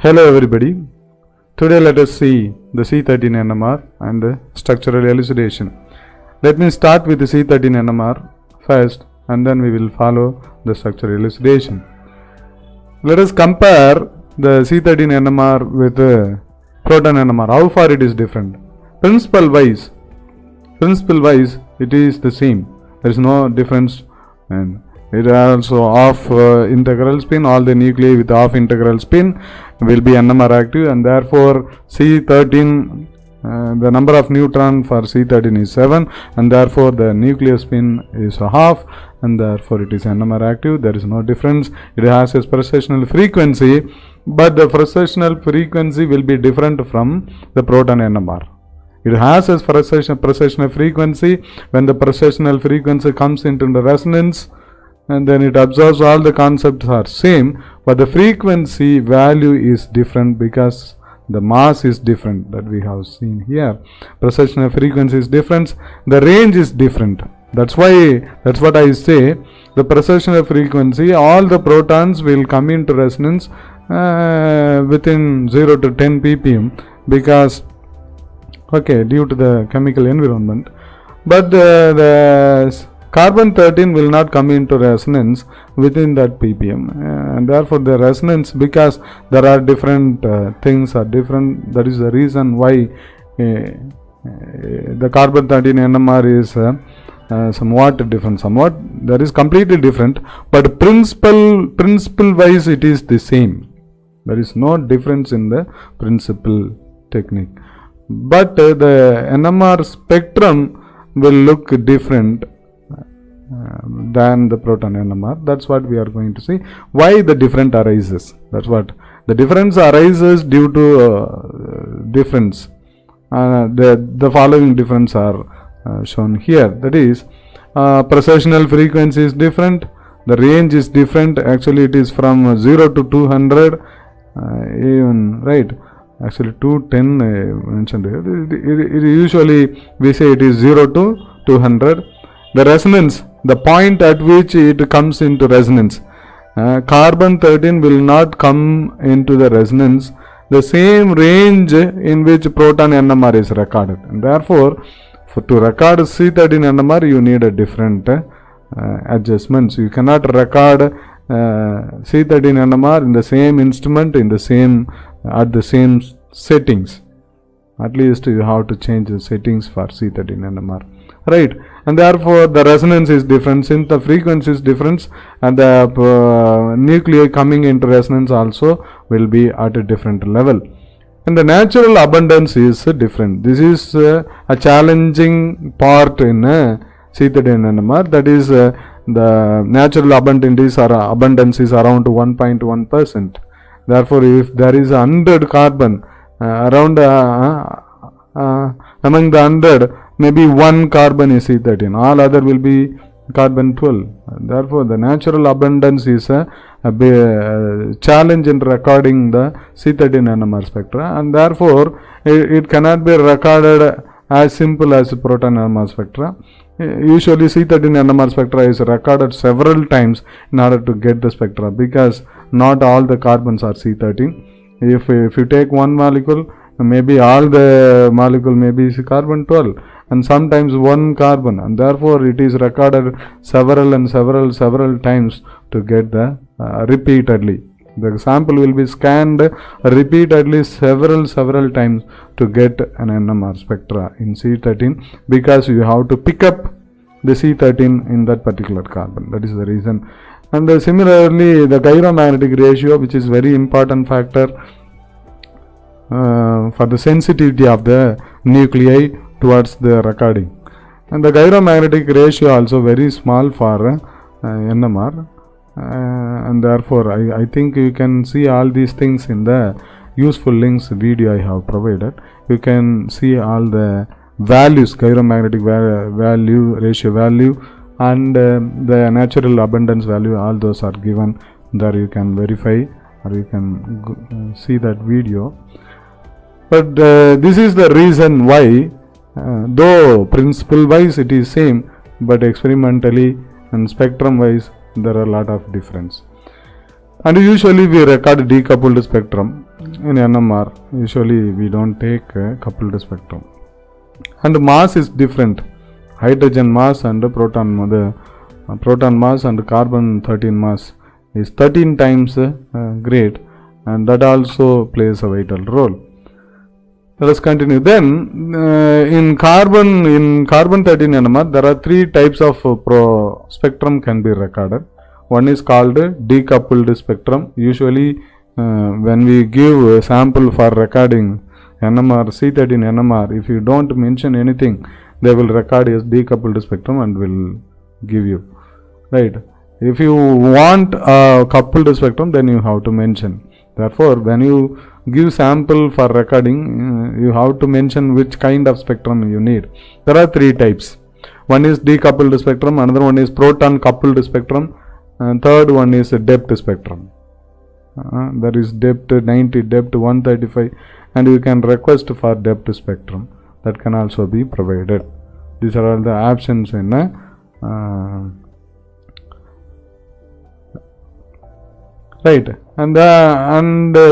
Hello everybody. Today let us see the C13 NMR and the structural elucidation. Let me start with the C13 NMR first and then we will follow the structural elucidation. Let us compare the C13 NMR with the proton NMR. How far it is different? Principle wise it is the same. There is no difference, and it also off integral spin. All the nuclei with off integral spin will be NMR active, and therefore C13 the number of neutron for C13 is 7, and therefore the nuclear spin is half, and therefore it is NMR active. There is no difference. It has a precessional frequency, but the precessional frequency will be different from the proton NMR. It has a precessional frequency. When the precessional frequency comes into the resonance, and then it absorbs, all the concepts are same, but the frequency value is different because the mass is different, that we have seen here. Precessional frequency is different, the range is different. That's what I say, the precessional frequency, all the protons will come into resonance within 0 to 10 ppm because due to the chemical environment, but the carbon 13 will not come into resonance within that ppm, and therefore the resonance, because there are different things are different, that is the reason why the carbon 13 NMR is somewhat different, that is completely different, but principle wise it is the same. There is no difference in the principle technique, but the NMR spectrum will look different than the proton NMR. That's what we are going to see. Why the difference arises? That's what the difference arises due to difference. The following difference are shown here. That is, precessional frequency is different. The range is different. Actually, it is from 0 to 200. Even right. Actually, 210 mentioned here. It usually we say it is 0 to 200. The resonance, the point at which it comes into resonance, carbon 13 will not come into the resonance the same range in which proton NMR is recorded, and therefore to record C13 NMR you need a different adjustments. You cannot record C13 NMR in the same instrument at the same settings. At least you have to change the settings for C13 NMR, right? And therefore the resonance is different, since the frequency is different, and the nuclei coming into resonance also will be at a different level, and the natural abundance is different. This is a challenging part in C13 NMR, that is the natural abundance is around 1.1%. Therefore, if there is 100 carbon around among the 100, maybe one carbon is C13, all other will be carbon 12. Therefore, the natural abundance is a challenge in recording the C13 NMR spectra, and therefore it cannot be recorded as simple as proton NMR spectra. Usually C13 NMR spectra is recorded several times in order to get the spectra, because not all the carbons are C13. If you take one molecule, maybe all the molecule may be carbon 12, and sometimes one carbon, and therefore it is recorded several times to get the repeatedly. The sample will be scanned repeatedly several times to get an NMR spectra in C13, because you have to pick up the C13 in that particular carbon. That is the reason. And similarly, the gyromagnetic ratio, which is very important factor for the sensitivity of the nuclei towards the recording, and the gyromagnetic ratio also very small for NMR, and therefore I think you can see all these things in the useful links video I have provided. You can see all the values, gyromagnetic value, ratio value, and the natural abundance value, all those are given there. You can verify or you can see that video. But this is the reason why, though principle wise it is same, but experimentally and spectrum wise there are a lot of difference. And usually we record decoupled spectrum. in NMR. Usually we don't take coupled spectrum. And mass is different. Hydrogen mass and proton mass and carbon 13 mass is 13 times great, and that also plays a vital role. Let us continue. Then in carbon 13 NMR, there are three types of spectrum can be recorded. One is called decoupled spectrum. Usually when we give a sample for recording NMR, C13 NMR, if you don't mention anything, they will record as decoupled spectrum and will give you, right? If you want a coupled spectrum, then you have to mention. Therefore, when you give sample for recording, you have to mention which kind of spectrum you need. There are three types. One is decoupled spectrum, another one is proton coupled spectrum, and third one is a depth spectrum. There is depth 90, depth 135, and you can request for depth spectrum. That can also be provided. These are all the options in right. And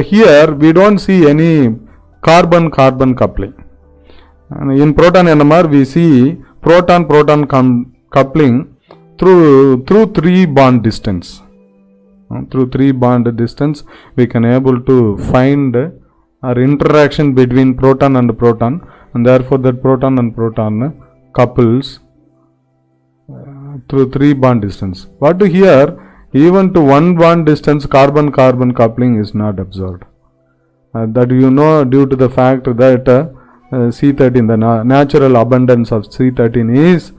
here we don't see any carbon-carbon coupling. And in proton NMR we see proton-proton coupling through 3 bond distance. Through 3 bond distance we can able to find our interaction between proton and proton, and therefore that proton and proton couples through 3 bond distance. But here even to 1 bond distance carbon-carbon coupling is not observed. That you know due to the fact that C13, the natural abundance of C13 is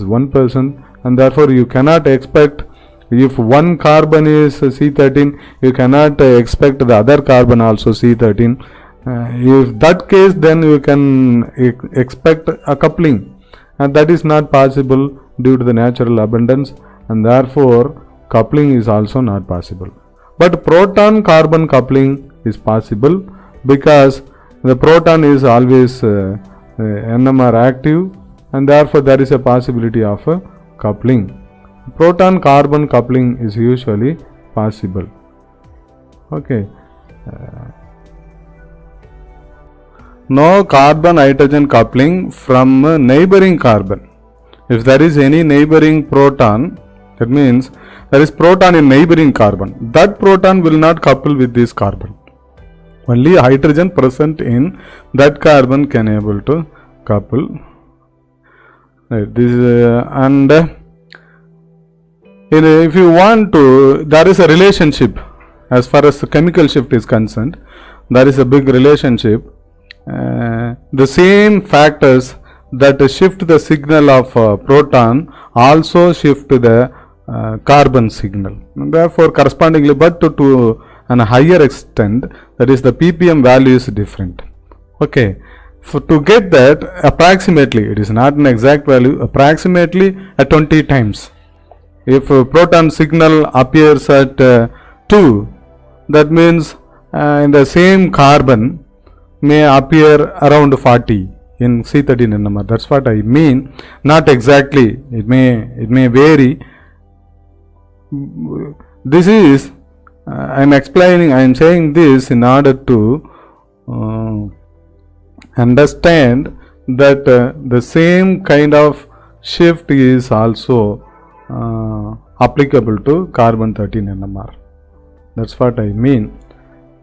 1%, and therefore you cannot expect, if one carbon is C13, you cannot expect the other carbon also C13. If that case, then you can expect a coupling, and that is not possible due to the natural abundance, and therefore coupling is also not possible. But proton carbon coupling is possible because the proton is always NMR active, and therefore there is a possibility of a coupling. Proton carbon coupling is usually possible. Okay. No carbon hydrogen coupling from neighboring carbon. If there is any neighboring proton, that means there is proton in neighboring carbon, that proton will not couple with this carbon. Only hydrogen present in that carbon can able to couple. Right. If you want to, there is a relationship as far as the chemical shift is concerned. There is a big relationship. The same factors that shift the signal of proton also shift the carbon signal. Therefore, correspondingly, but to a higher extent, that is the ppm value is different. Okay. To get that, approximately, it is not an exact value, approximately at 20 times. If a proton signal appears at 2, that means in the same carbon may appear around 40 in C13 NMR. That's what I mean. Not exactly. It may vary. This is I am saying this in order to understand that the same kind of shift is also applicable to carbon 13 NMR. That's what I mean.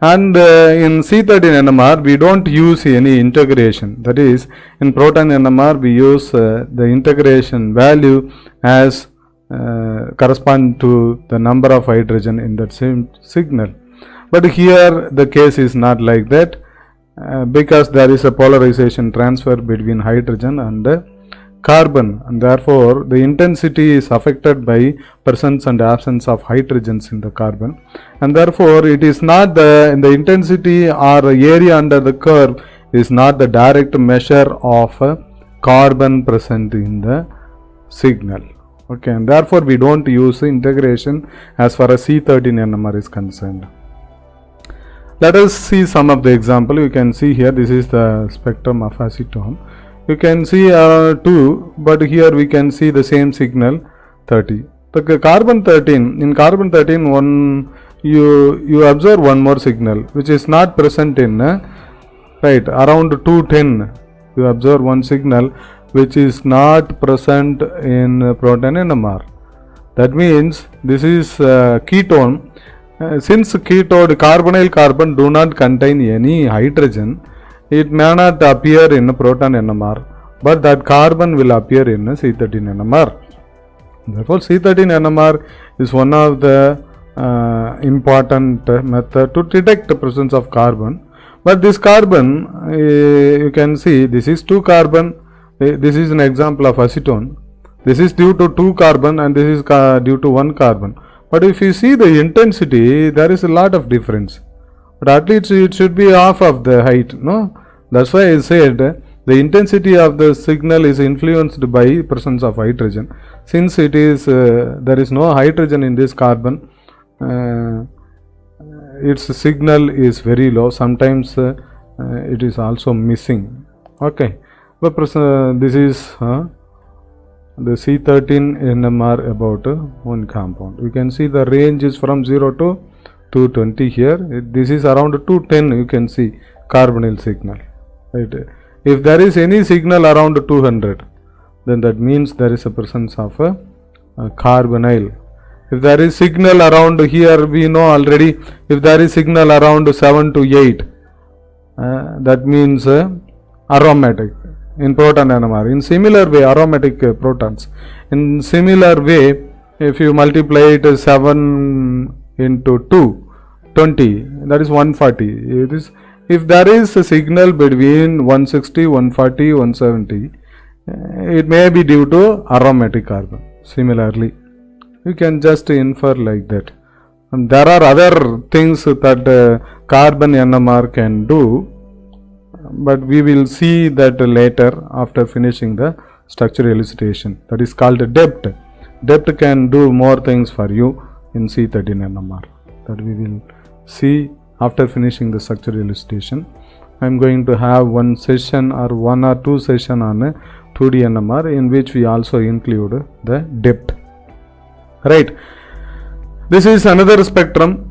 And in C13 NMR we don't use any integration. That is, in proton NMR we use the integration value as correspond to the number of hydrogen in that same signal. But here the case is not like that, because there is a polarization transfer between hydrogen and carbon, and therefore the intensity is affected by presence and absence of hydrogens in the carbon, and therefore it is not the intensity or area under the curve is not the direct measure of carbon present in the signal. Okay, and therefore we don't use integration as far as C13 NMR is concerned. Let us see some of the example. You can see here, this is the spectrum of acetone. You can see 2, but here we can see the same signal 30. The carbon 13, in carbon 13 one you observe one more signal which is not present in right around 210. You observe one signal which is not present in proton NMR. That means this is ketone. Since ketone carbonyl carbon do not contain any hydrogen, it may not appear in proton NMR, but that carbon will appear in C13 NMR. Therefore, C13 NMR is one of the important method to detect the presence of carbon. But this carbon, you can see this is 2 carbon. This is an example of acetone. This is due to 2 carbon and this is due to 1 carbon. But if you see the intensity, there is a lot of difference. But at least it should be half of the height. No, that's why I said the intensity of the signal is influenced by presence of hydrogen. Since it is there is no hydrogen in this carbon, its signal is very low. Sometimes it is also missing. Okay, but this is the C13 NMR about one compound. We can see the range is from 0 to 220 here. This is around 210. You can see carbonyl signal. Right. If there is any signal around 200, then that means there is a presence of a carbonyl. If there is signal around here, we know already. If there is signal around 7 to 8, that means aromatic in proton NMR. In similar way, aromatic protons. In similar way, if you multiply it 7 into 2, 20, that is 140. If there is a signal between 160, 140, 170, it may be due to aromatic carbon. Similarly, you can just infer like that. And there are other things that carbon NMR can do, but we will see that later after finishing the structural elucidation. That is called depth. Depth can do more things for you in C13 NMR. That we will see after finishing the structural elucidation. I am going to have one session or 1 or 2 session on 2D NMR in which we also include the depth. Right. This is another spectrum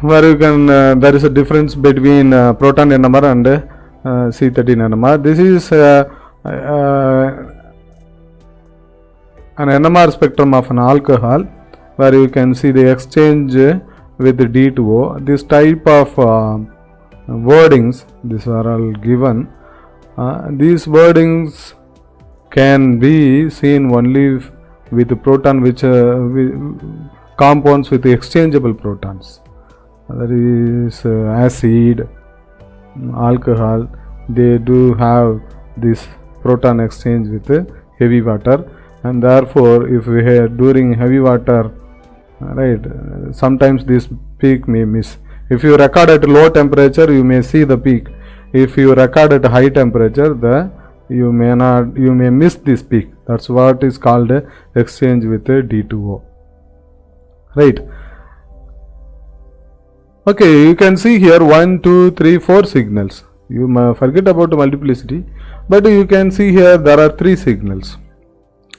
where you can there is a difference between proton NMR and C13 NMR. This is an NMR spectrum of an alcohol where you can see the exchange with the D2O. This type of wordings, these are all given. These wordings can be seen only with the proton which compounds with exchangeable protons. That is acid, alcohol, they do have this proton exchange with heavy water, and therefore if we have during heavy water, right, sometimes this peak may miss. If you record at low temperature, you may see the peak. If you record at high temperature, you may miss this peak. That's what is called exchange with D2O. Right. Okay, you can see here 1, 2, 3, 4 signals. You may forget about the multiplicity, but you can see here there are 3 signals,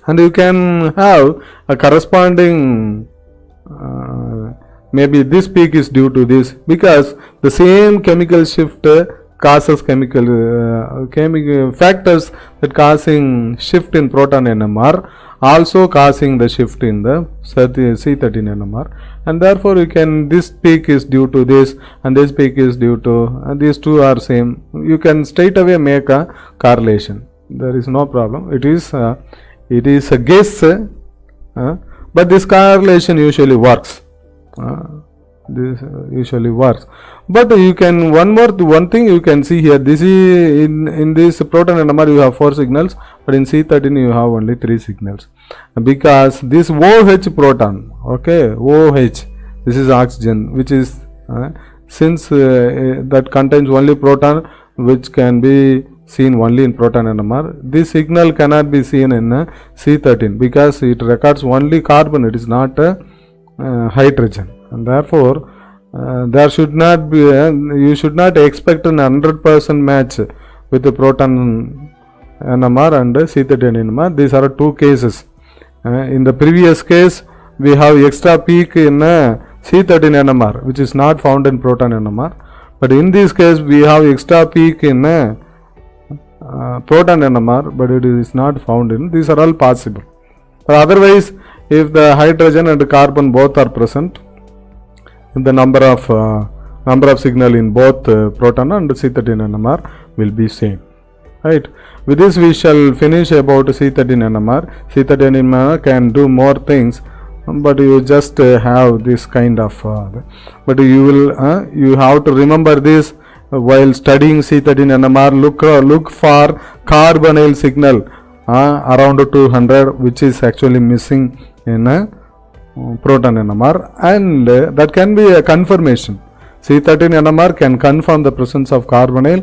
and you can have a corresponding maybe this peak is due to this, because the same chemical shift causes chemical factors that causing shift in proton NMR also causing the shift in the C13 NMR, and therefore you can, this peak is due to this and this peak is due to, and these two are same. You can straight away make a correlation. There is no problem. It is a guess, but this correlation usually works. But you can one thing you can see here. This is in this proton NMR you have 4 signals, but in C13 you have only 3 signals, because this OH proton, okay, OH, this is oxygen, which is since that contains only proton, which can be seen only in proton NMR. This signal cannot be seen in C13 because it records only carbon. It is not hydrogen, and therefore there should not be you should not expect an 100% match with the proton NMR and C13 NMR. These are 2 cases. In the previous case we have extra peak in C13 NMR, which is not found in proton NMR. But in this case, we have extra peak in proton NMR, but it is not found in. These are all possible. But otherwise, if the hydrogen and carbon both are present, the number of signal in both proton and C13 NMR will be same. Right. With this, we shall finish about C13 NMR. C13 NMR can do more things, but you just have this kind of. But you have to remember this while studying C13 NMR. Look for carbonyl signal around 200, which is actually missing in proton NMR, and that can be a confirmation. C13 NMR can confirm the presence of carbonyl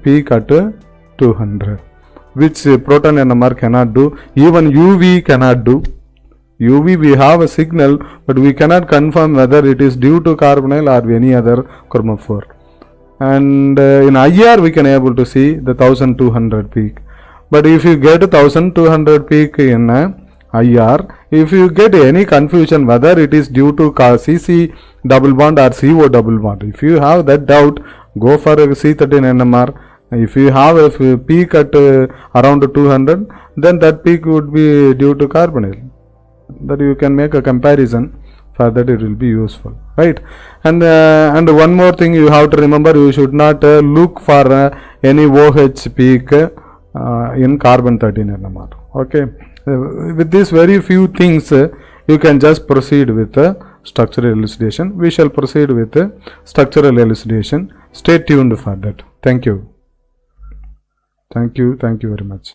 peak at 200, which proton NMR cannot do. Even UV cannot do. UV we have a signal, but we cannot confirm whether it is due to carbonyl or any other chromophore. And in IR we can able to see the 1200 peak. But if you get 1200 peak in IR, if you get any confusion whether it is due to CC double bond or CO double bond, if you have that doubt, go for a C13 NMR. If you have a peak at around 200, then that peak would be due to carbonyl. That you can make a comparison. For that it will be useful, right? And one more thing you have to remember: you should not look for any OH peak in carbon 13 NMR. Okay. With these very few things, you can just proceed with structural elucidation. We shall proceed with structural elucidation. Stay tuned for that. Thank you. Thank you very much.